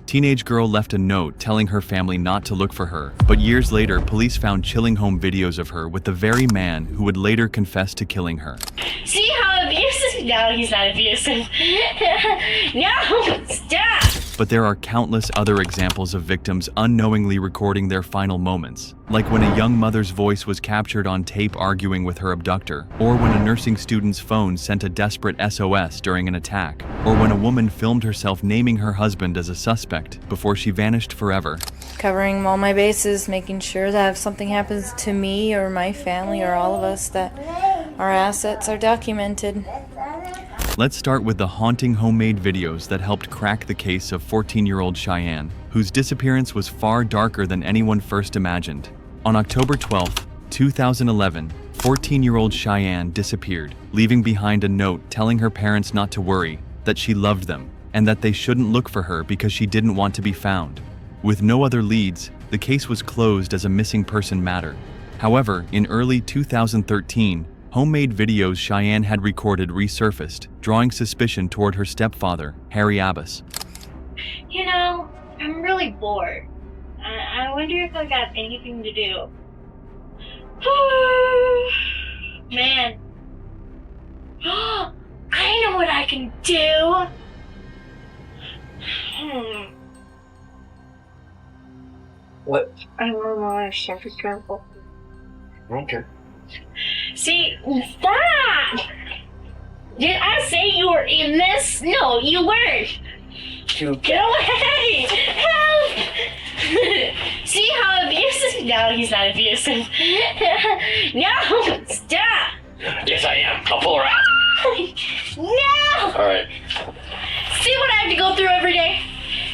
Teenage girl left a note telling her family not to look for her, but years later, police found chilling home videos of her with the very man who would later confess to killing her. See how abusive? No, he's not abusive. No, stop! But there are countless other examples of victims unknowingly recording their final moments, like when a young mother's voice was captured on tape arguing with her abductor, or when a nursing student's phone sent a desperate SOS during an attack, or when a woman filmed herself naming her husband as a suspect before she vanished forever. Covering all my bases, making sure that if something happens to me or my family or all of us, that our assets are documented. Let's start with the haunting homemade videos that helped crack the case of 14-year-old Cheyenne, whose disappearance was far darker than anyone first imagined. On October 12, 2011, 14-year-old Cheyenne disappeared, leaving behind a note telling her parents not to worry, that she loved them, and that they shouldn't look for her because she didn't want to be found. With no other leads, the case was closed as a missing person matter. However, in early 2013, homemade videos Cheyenne had recorded resurfaced, drawing suspicion toward her stepfather, Harry Abbas. You know, I'm really bored. I wonder if I got anything to do. Man. I know what I can do. What? I don't know. I should be careful. Okay. See, stop! Did I say you were in this? No, you weren't. Get away! Help! See how abusive? No, he's not abusive. No, stop! Yes, I am. I'll pull her out. No! All right. See what I have to go through every day?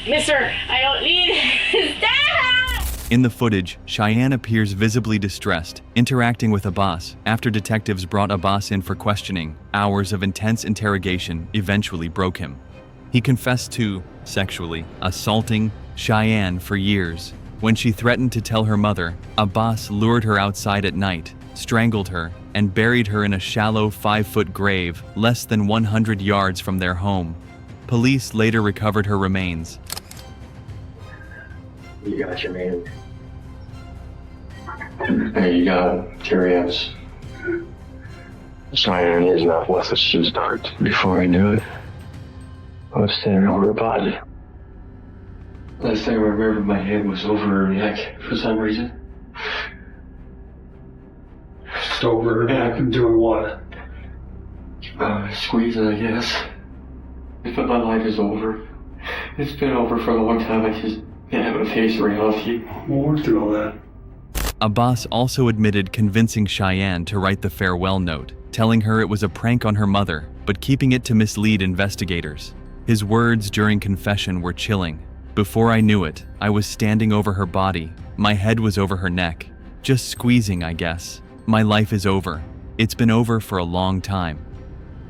Mister, I don't need... Stop! In the footage, Cheyenne appears visibly distressed, interacting with Abbas after detectives brought Abbas in for questioning. Hours of intense interrogation eventually broke him. He confessed to sexually assaulting Cheyenne for years. When she threatened to tell her mother, Abbas lured her outside at night, strangled her, and buried her in a shallow 5-foot grave less than 100 yards from their home. Police later recovered her remains. You got your man. Hey, you got Terry-Abbas. Cheyenne is not what it should start. Before I knew it, I was standing over her body. Last time I remember, my head was over her neck for some reason. Just over her neck and doing what? Squeezing, I guess. If my life is over, it's been over for a long time. I just can't have a face reality. We'll work through all that. Abbas also admitted convincing Cheyenne to write the farewell note, telling her it was a prank on her mother, but keeping it to mislead investigators. His words during confession were chilling. Before I knew it, I was standing over her body. My head was over her neck. Just squeezing, I guess. My life is over. It's been over for a long time.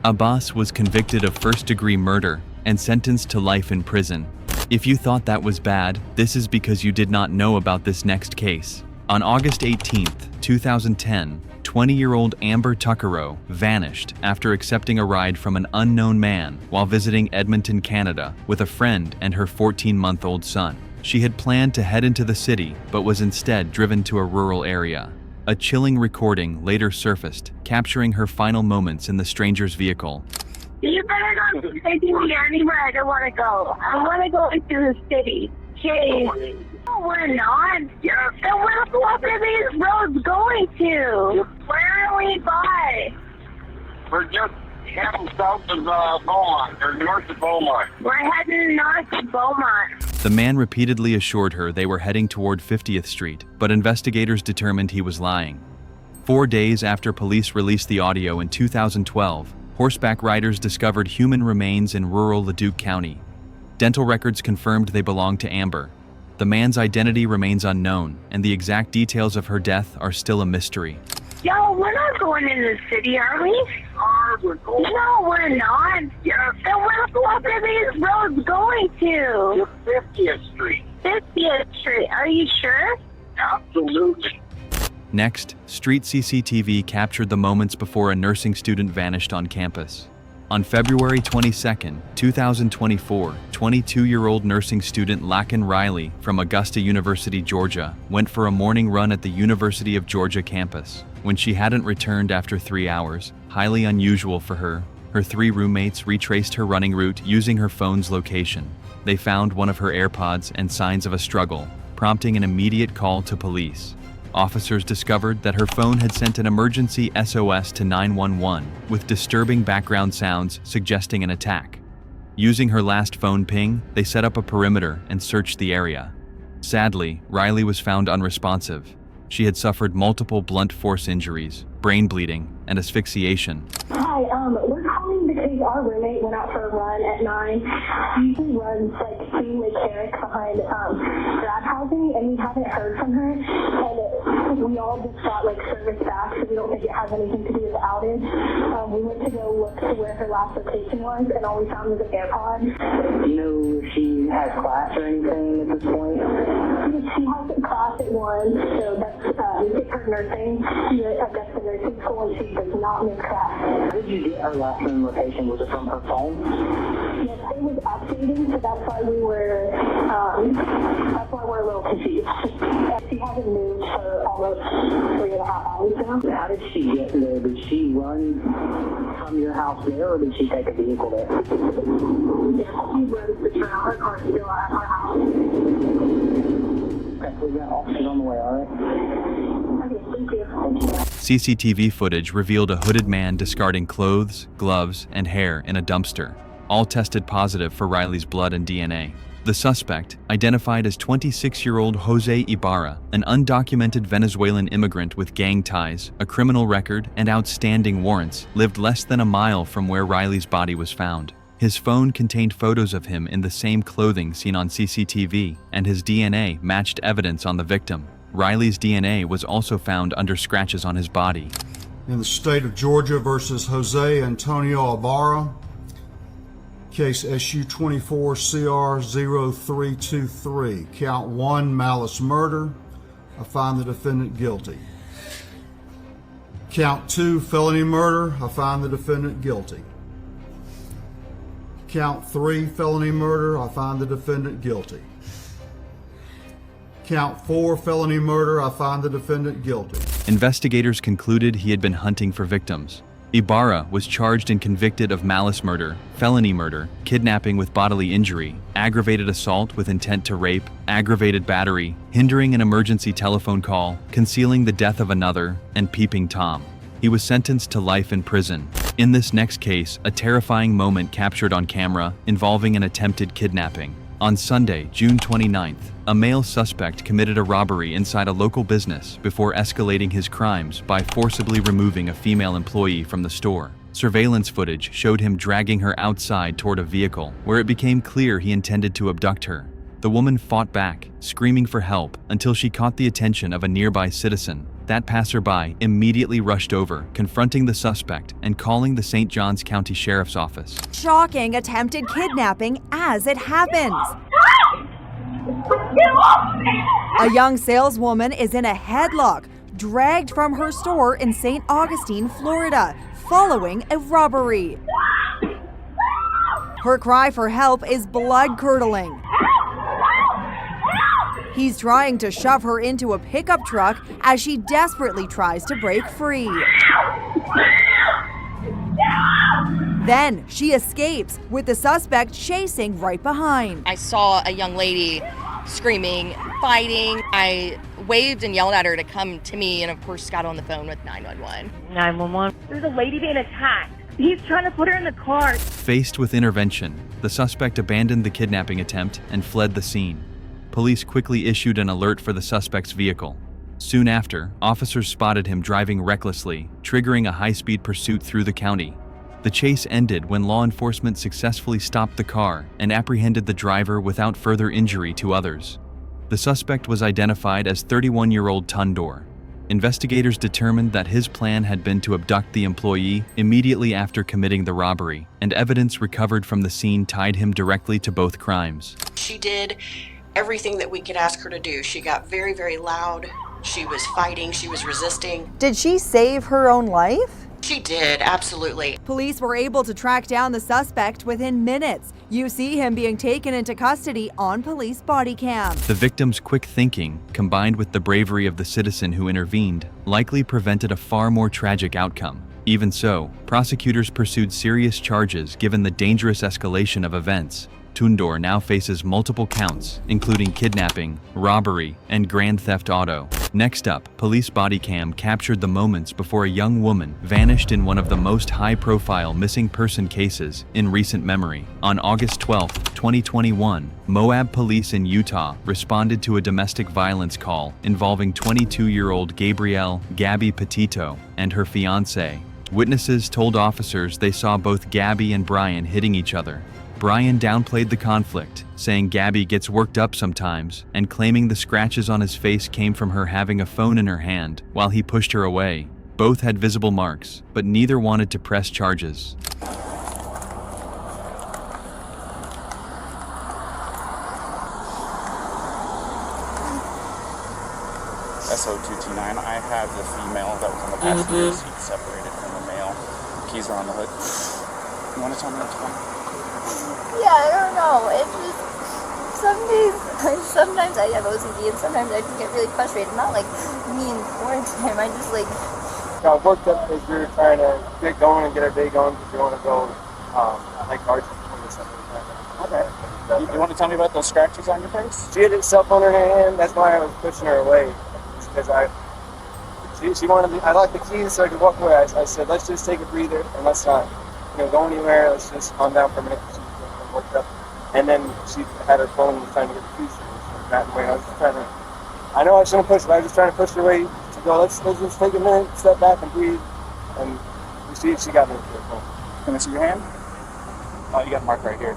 Abbas was convicted of first-degree murder and sentenced to life in prison. If you thought that was bad, this is because you did not know about this next case. On August 18, 2010, 20-year-old Amber Tuckerow vanished after accepting a ride from an unknown man while visiting Edmonton, Canada, with a friend and her 14-month-old son. She had planned to head into the city, but was instead driven to a rural area. A chilling recording later surfaced, capturing her final moments in the stranger's vehicle. You better not be taking me anywhere I don't want to go. I want to go into the city. Jeez. No, we're not. Then what are these roads going to? Where are we by? We're just heading south of Beaumont, or north of Beaumont. We're heading north of Beaumont. The man repeatedly assured her they were heading toward 50th Street, but investigators determined he was lying. 4 days after police released the audio in 2012, horseback riders discovered human remains in rural Leduc County. Dental records confirmed they belonged to Amber. The man's identity remains unknown, and the exact details of her death are still a mystery. Yo, we're not going in the city, are we? We're going No, we're not. Then what are these roads going to? to 50th Street. 50th Street. Are you sure? Absolutely. Next, street CCTV captured the moments before a nursing student vanished on campus. On February 22, 2024, 22-year-old nursing student Laken Riley from Augusta University, Georgia, went for a morning run at the University of Georgia campus. When she hadn't returned after 3 hours, highly unusual for her, her 3 roommates retraced her running route using her phone's location. They found one of her AirPods and signs of a struggle, prompting an immediate call to police. Officers discovered that her phone had sent an emergency SOS to 911 with disturbing background sounds suggesting an attack. Using her last phone ping, they set up a perimeter and searched the area. Sadly, Riley was found unresponsive. She had suffered multiple blunt force injuries, brain bleeding, and asphyxiation. Hi, we're calling because our roommate went out for a run at 9. She usually runs like through Lake Herrick behind grad housing, and we haven't heard from her. And we all just got like service back, so we don't think it has anything to do with the outage. We went to go look to where her last location was, and all we found was an AirPod. Do you know if she has class or anything at this point? She has a class at 1, so that's her nursing. She's at Augusta Nursing School, and she does not miss class. How did you get her last known location? Was it from her phone? Yes, it was updating, so that's why we're a little confused. She hasn't moved for almost 3.5 hours now. How did she get there? Did she run from your house there, or did she take a vehicle there? Yes, she runs the trail. Her car's still at our house. Okay, we got officers on the way, all right? Okay, thank you. CCTV footage revealed a hooded man discarding clothes, gloves, and hair in a dumpster. All tested positive for Riley's blood and DNA. The suspect, identified as 26-year-old Jose Ibarra, an undocumented Venezuelan immigrant with gang ties, a criminal record, and outstanding warrants, lived less than a mile from where Riley's body was found. His phone contained photos of him in the same clothing seen on CCTV, and his DNA matched evidence on the victim. Riley's DNA was also found under scratches on his body. In the state of Georgia versus Jose Antonio Ibarra, case SU 24CR0323, count 1, malice murder. I find the defendant guilty. Count 2, felony murder. I find the defendant guilty. Count 3, felony murder. I find the defendant guilty. Count 4, felony murder. I find the defendant guilty. Investigators concluded he had been hunting for victims. Ibarra was charged and convicted of malice murder, felony murder, kidnapping with bodily injury, aggravated assault with intent to rape, aggravated battery, hindering an emergency telephone call, concealing the death of another, and peeping Tom. He was sentenced to life in prison. In this next case, a terrifying moment captured on camera involving an attempted kidnapping. On Sunday, June 29th, a male suspect committed a robbery inside a local business before escalating his crimes by forcibly removing a female employee from the store. Surveillance footage showed him dragging her outside toward a vehicle, where it became clear he intended to abduct her. The woman fought back, screaming for help, until she caught the attention of a nearby citizen. That passerby immediately rushed over, confronting the suspect and calling the St. Johns County Sheriff's Office. Shocking attempted kidnapping as it happens. A young saleswoman is in a headlock, dragged from her store in St. Augustine, Florida, following a robbery. Her cry for help is blood-curdling. He's trying to shove her into a pickup truck as she desperately tries to break free. Then she escapes, with the suspect chasing right behind. I saw a young lady screaming, fighting. I waved and yelled at her to come to me, and of course got on the phone with 911. 911. There's a lady being attacked. He's trying to put her in the car. Faced with intervention, the suspect abandoned the kidnapping attempt and fled the scene. Police quickly issued an alert for the suspect's vehicle. Soon after, officers spotted him driving recklessly, triggering a high-speed pursuit through the county. The chase ended when law enforcement successfully stopped the car and apprehended the driver without further injury to others. The suspect was identified as 31-year-old Tundor. Investigators determined that his plan had been to abduct the employee immediately after committing the robbery, and evidence recovered from the scene tied him directly to both crimes. She did everything that we could ask her to do. She got very, very loud. She was fighting. She was resisting. Did she save her own life? She did, absolutely. Police were able to track down the suspect within minutes. You see him being taken into custody on police body cam. The victim's quick thinking, combined with the bravery of the citizen who intervened, likely prevented a far more tragic outcome. Even so, prosecutors pursued serious charges given the dangerous escalation of events. Tundor now faces multiple counts, including kidnapping, robbery, and grand theft auto. Next up, police body cam captured the moments before a young woman vanished in one of the most high-profile missing person cases in recent memory. On August 12, 2021, Moab police in Utah responded to a domestic violence call involving 22-year-old Gabrielle "Gabby" Petito and her fiancé. Witnesses told officers they saw both Gabby and Brian hitting each other. Brian downplayed the conflict, saying Gabby gets worked up sometimes, and claiming the scratches on his face came from her having a phone in her hand while he pushed her away. Both had visible marks, but neither wanted to press charges. SO229, I have the female that was on the passenger seat separated from the male. Keys are on the hood. You want to tell me what's going on? Yeah, I don't know. It's just sometimes I have OCD and sometimes I just get really frustrated. Not like mean towards him. I just like got worked up because we were trying to get going and get our day going because we want to go like arches or something like that. Okay. You want to tell me about those scratches on your face? She had her cell phone in her hand. That's why I was pushing her away. Because she wanted me. I locked the keys so I could walk away. I said, let's just take a breather and let's not go anywhere. Let's just calm down for a minute. She worked up, and then she had her phone and was trying to get the keys. That way, I was just trying to. I know I shouldn't push, but I was just trying to push her away to go. Let's just take a minute, step back, and breathe. And she got me with her phone. Can I see your hand? Oh, you got a mark right here.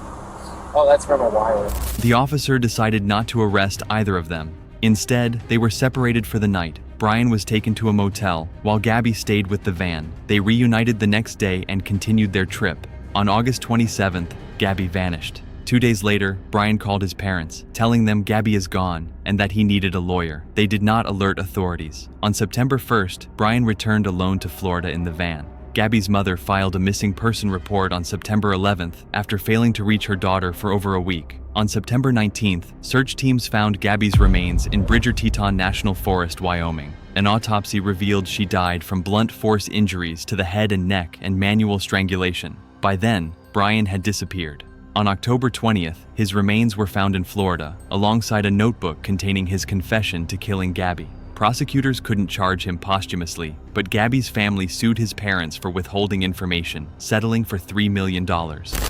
Oh, that's from a wire. The officer decided not to arrest either of them. Instead, they were separated for the night. Brian was taken to a motel, while Gabby stayed with the van. They reunited the next day and continued their trip. On August 27th, Gabby vanished. 2 days later, Brian called his parents, telling them Gabby is gone and that he needed a lawyer. They did not alert authorities. On September 1st, Brian returned alone to Florida in the van. Gabby's mother filed a missing person report on September 11th after failing to reach her daughter for over a week. On September 19th, search teams found Gabby's remains in Bridger Teton National Forest, Wyoming. An autopsy revealed she died from blunt force injuries to the head and neck and manual strangulation. By then, Brian had disappeared. On October 20th, his remains were found in Florida, alongside a notebook containing his confession to killing Gabby. Prosecutors couldn't charge him posthumously, but Gabby's family sued his parents for withholding information, settling for $3 million.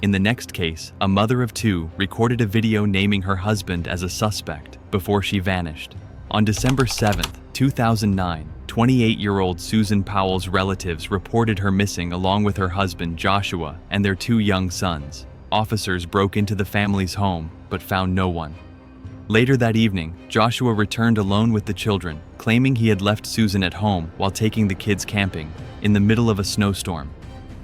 In the next case, a mother of two recorded a video naming her husband as a suspect before she vanished. On December 7th, 2009, 28-year-old Susan Powell's relatives reported her missing along with her husband Joshua and their 2 young sons. Officers broke into the family's home, but found no one. Later that evening, Joshua returned alone with the children, claiming he had left Susan at home while taking the kids camping, in the middle of a snowstorm.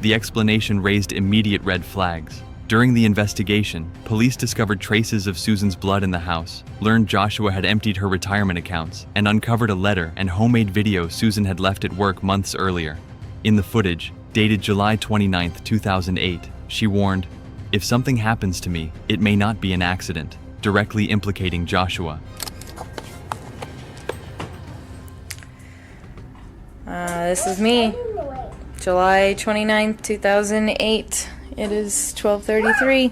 The explanation raised immediate red flags. During the investigation, police discovered traces of Susan's blood in the house, learned Joshua had emptied her retirement accounts, and uncovered a letter and homemade video Susan had left at work months earlier. In the footage, dated July 29, 2008, she warned, "If something happens to me, it may not be an accident," directly implicating Joshua. This is me. July 29th, 2008. It is 12:33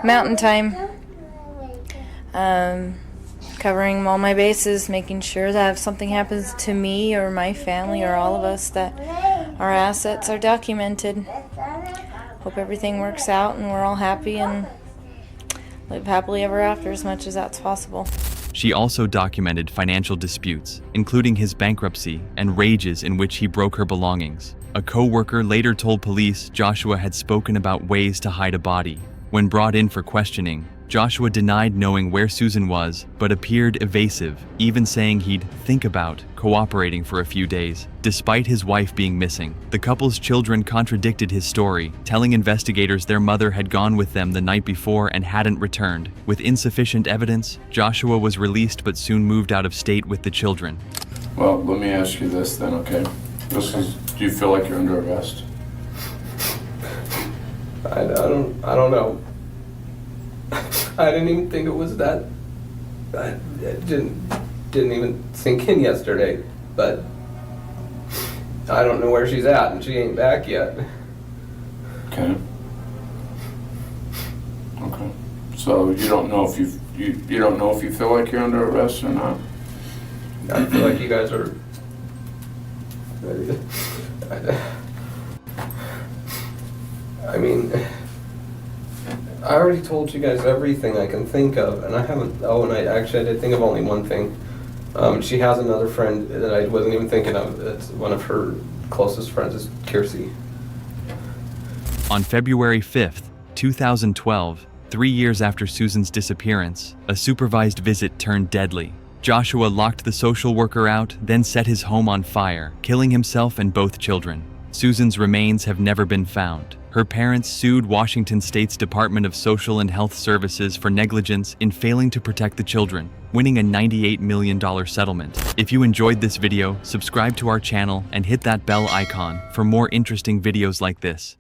Mountain Time. Covering all my bases, making sure that if something happens to me or my family or all of us, that our assets are documented. Hope everything works out and we're all happy and live happily ever after as much as that's possible. She also documented financial disputes, including his bankruptcy and rages in which he broke her belongings. A co-worker later told police Joshua had spoken about ways to hide a body. When brought in for questioning, Joshua denied knowing where Susan was, but appeared evasive, even saying he'd think about cooperating for a few days, despite his wife being missing. The couple's children contradicted his story, telling investigators their mother had gone with them the night before and hadn't returned. With insufficient evidence, Joshua was released but soon moved out of state with the children. Well, let me ask you this then, okay? Do you feel like you're under arrest? I don't know. I didn't even think it was that. It didn't even sink in yesterday, but I don't know where she's at, and she ain't back yet. Okay. Okay. So you don't know if you don't know if you feel like you're under arrest or not? I feel like you guys are. I mean, I already told you guys everything I can think of, and I haven't. Oh, and I did think of only one thing. She has another friend that I wasn't even thinking of. It's one of her closest friends is Kiersey. On February 5th, 2012, 3 years after Susan's disappearance, a supervised visit turned deadly. Joshua locked the social worker out, then set his home on fire, killing himself and both children. Susan's remains have never been found. Her parents sued Washington State's Department of Social and Health Services for negligence in failing to protect the children, winning a $98 million settlement. If you enjoyed this video, subscribe to our channel and hit that bell icon for more interesting videos like this.